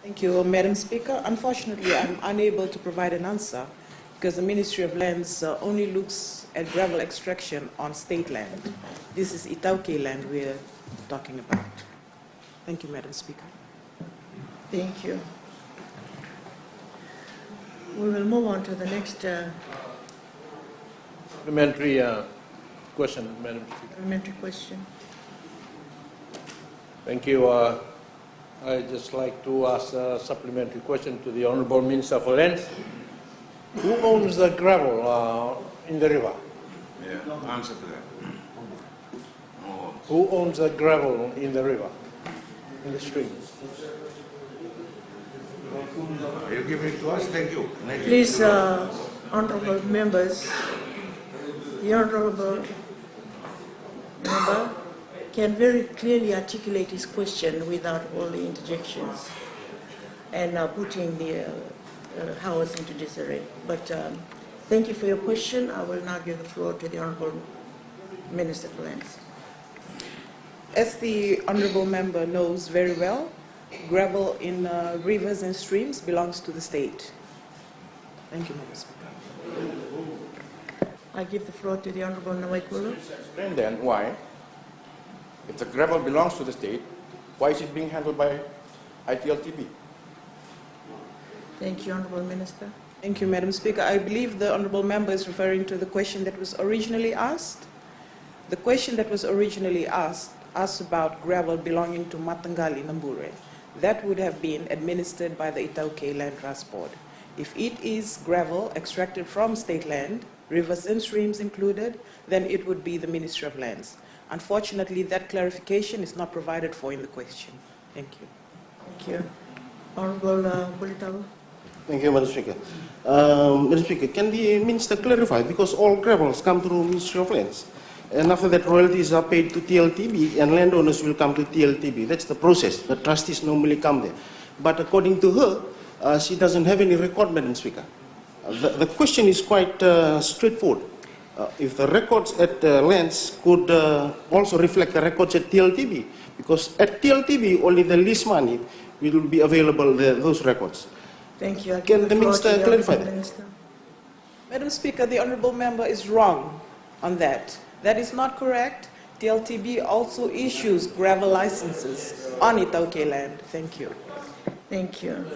Thank you, Madam Speaker. Unfortunately, I'm unable to provide an answer because the Ministry of Lands only looks at gravel extraction on state land. This is Itauke land we're talking about. Thank you, Madam Speaker. Thank you. We will move on to the next Supplementary question, Madam Speaker. supplementary question. Thank you. I'd just like to ask a supplementary question to the Honourable Minister for Lands. Who owns the gravel in the river? Yeah, answer to that. No. Who owns the gravel in the river, in the stream? You give it to us, thank you. Next. Please, honorable members, the honorable member can very clearly articulate his question without all the interjections and putting the House into disarray. But thank you for your question. I will now give the floor to the honorable Minister for Lands. As the honourable member knows very well, gravel in rivers and streams belongs to the state. Thank you, Madam Speaker. I give the floor to the honorable Nawaikulu. And then why, if the gravel belongs to the state, why is it being handled by ITLTB? Thank you, honorable Minister. Thank you, Madam Speaker. I believe the honourable member is referring to the question that was originally asked. The question that was originally asked about gravel belonging to Matangali Nambure. That would have been administered by the Itauke Land Trust Board. If it is gravel extracted from state land, rivers and streams included, then it would be the Ministry of Lands. Unfortunately, that clarification is not provided for in the question. Thank you. Thank you. Honorable Bulitalu. Thank you, Madam Speaker. Madam Speaker, can the Minister clarify, because all gravels come through Ministry of Lands, and after that royalties are paid to TLTB and landowners will come to TLTB. That's the process. The trustees normally come there. But according to her, she doesn't have any record, Madam Speaker. The question is quite straightforward. If the records at lands could also reflect the records at TLTB, because at TLTB only the lease money will be available there, those records. Thank you. Can the Minister clarify that? Madam Speaker, the honourable member is wrong on that. That is not correct. TLTB also issues gravel licenses on Itauke land. Thank you. Thank you.